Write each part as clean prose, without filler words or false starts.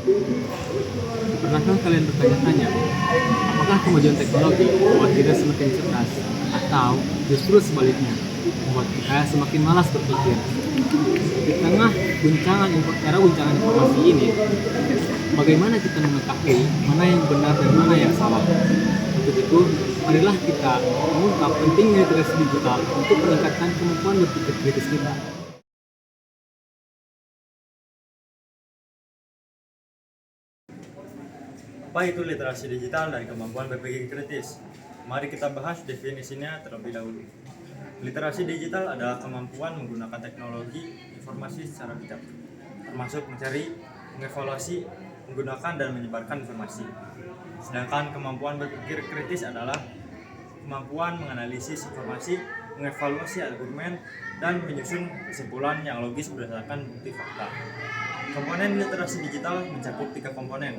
Pernahkah kalian bertanya-tanya, apakah kemajuan teknologi membuat kita semakin cerdas atau justru sebaliknya, membuat kita semakin malas berpikir? Di tengah era guncangan informasi ini, bagaimana kita mengetahui mana yang benar dan mana yang salah? Untuk itu, marilah kita mengungkap pentingnya literasi digital untuk meningkatkan kemampuan berpikir kritis kita. Apa itu literasi digital dan kemampuan berpikir kritis? Mari kita bahas definisinya terlebih dahulu. Literasi digital adalah kemampuan menggunakan teknologi informasi secara bijak, termasuk mencari, mengevaluasi, menggunakan dan menyebarkan informasi. Sedangkan kemampuan berpikir kritis adalah kemampuan menganalisis informasi, mengevaluasi argumen, dan menyusun kesimpulan yang logis berdasarkan bukti fakta. Komponen literasi digital mencakup 3 komponen,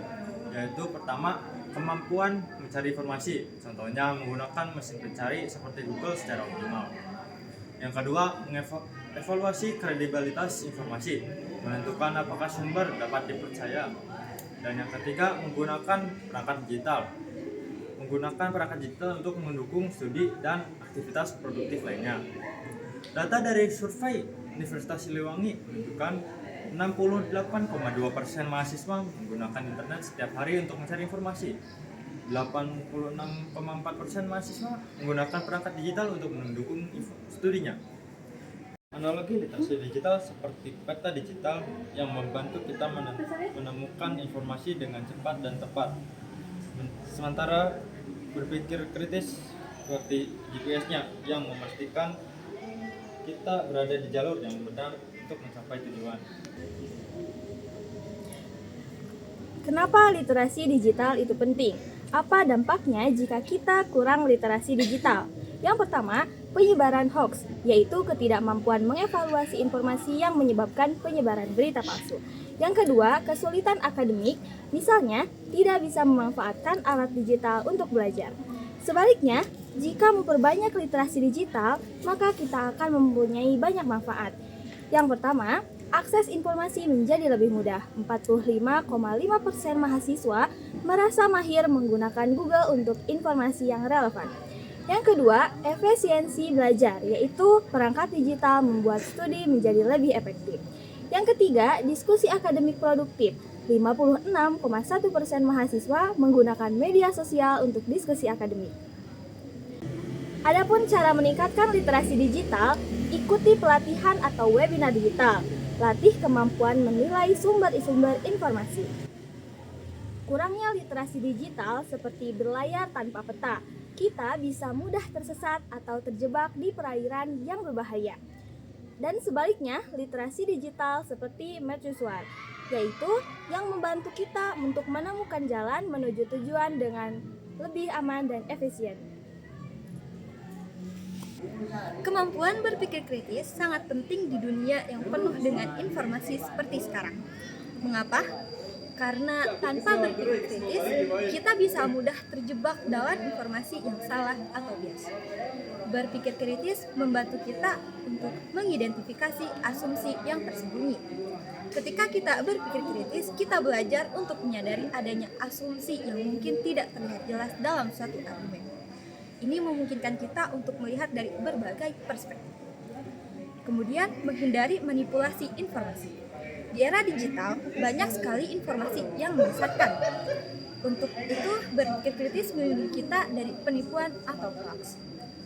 yaitu pertama, kemampuan mencari informasi, contohnya menggunakan mesin pencari seperti Google secara optimal. Yang kedua, mengevaluasi kredibilitas informasi, menentukan apakah sumber dapat dipercaya. Dan yang ketiga, menggunakan perangkat digital untuk mendukung studi dan aktivitas produktif lainnya. Data dari survei Universitas Siliwangi menunjukkan 68,2% mahasiswa menggunakan internet setiap hari untuk mencari informasi. 86,4% mahasiswa menggunakan perangkat digital untuk mendukung studinya. Analogi literasi digital seperti peta digital yang membantu kita menemukan informasi dengan cepat dan tepat. Sementara berpikir kritis seperti GPS-nya yang memastikan kita berada di jalur yang benar untuk mencapai tujuan. Kenapa literasi digital itu penting? Apa dampaknya jika kita kurang literasi digital? Yang pertama, penyebaran hoax, yaitu ketidakmampuan mengevaluasi informasi yang menyebabkan penyebaran berita palsu. Yang kedua, kesulitan akademik, misalnya tidak bisa memanfaatkan alat digital untuk belajar. Sebaliknya, jika memperbanyak literasi digital, maka kita akan mempunyai banyak manfaat. Yang pertama, akses informasi menjadi lebih mudah. 45,5% mahasiswa merasa mahir menggunakan Google untuk informasi yang relevan. Yang kedua, efisiensi belajar, yaitu perangkat digital membuat studi menjadi lebih efektif. Yang ketiga, diskusi akademik produktif. 56,1% mahasiswa menggunakan media sosial untuk diskusi akademik. Adapun cara meningkatkan literasi digital, ikuti pelatihan atau webinar digital. Latih kemampuan menilai sumber-sumber informasi. Kurangnya literasi digital seperti berlayar tanpa peta. Kita bisa mudah tersesat atau terjebak di perairan yang berbahaya. Dan sebaliknya, literasi digital seperti mercusuar, yaitu yang membantu kita untuk menemukan jalan menuju tujuan dengan lebih aman dan efisien. Kemampuan berpikir kritis sangat penting di dunia yang penuh dengan informasi seperti sekarang. Mengapa? Karena tanpa berpikir kritis, kita bisa mudah terjebak dalam informasi yang salah atau bias. Berpikir kritis membantu kita untuk mengidentifikasi asumsi yang tersembunyi. Ketika kita berpikir kritis, kita belajar untuk menyadari adanya asumsi yang mungkin tidak terlihat jelas dalam suatu argumen. Ini memungkinkan kita untuk melihat dari berbagai perspektif. Kemudian, menghindari manipulasi informasi. Di era digital, banyak sekali informasi yang menyesatkan. Untuk itu, berpikir kritis melindungi kita dari penipuan atau hoax.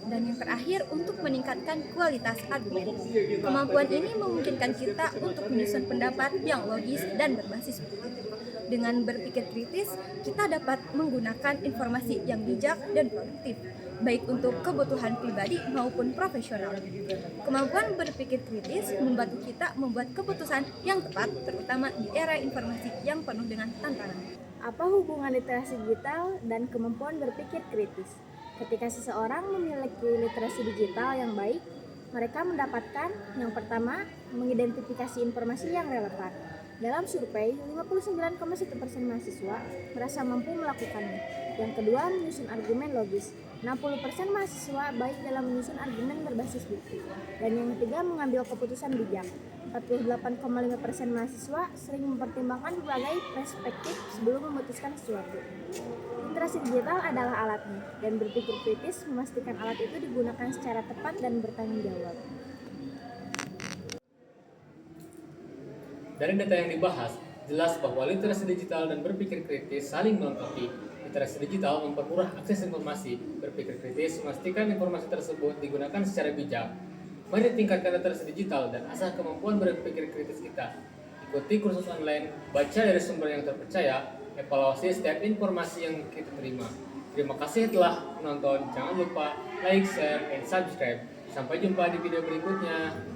Dan yang terakhir, untuk meningkatkan kualitas argumen. Kemampuan ini memungkinkan kita untuk menyusun pendapat yang logis dan berbasis bukti. Dengan berpikir kritis, kita dapat menggunakan informasi yang bijak dan produktif, baik untuk kebutuhan pribadi maupun profesional. Kemampuan berpikir kritis membantu kita membuat keputusan yang tepat, terutama di era informasi yang penuh dengan tantangan. Apa hubungan literasi digital dan kemampuan berpikir kritis? Ketika seseorang memiliki literasi digital yang baik, mereka mendapatkan yang pertama, mengidentifikasi informasi yang relevan. Dalam survei, 59,1% mahasiswa merasa mampu melakukannya. Yang kedua, menyusun argumen logis. 60% mahasiswa baik dalam menyusun argumen berbasis bukti. Dan yang ketiga, mengambil keputusan bijak. 48,5% mahasiswa sering mempertimbangkan berbagai perspektif sebelum memutuskan sesuatu. Literasi digital adalah alatnya, dan berpikir kritis memastikan alat itu digunakan secara tepat dan bertanggung jawab. Dari data yang dibahas, jelas bahwa literasi digital dan berpikir kritis saling melengkapi. Literasi digital mempermurah akses informasi, berpikir kritis memastikan informasi tersebut digunakan secara bijak. Mari tingkatkan literasi digital dan asah kemampuan berpikir kritis kita. Ikuti kursus online, baca dari sumber yang terpercaya, evaluasi setiap informasi yang kita terima. Terima kasih telah menonton, jangan lupa like, share, dan subscribe. Sampai jumpa di video berikutnya.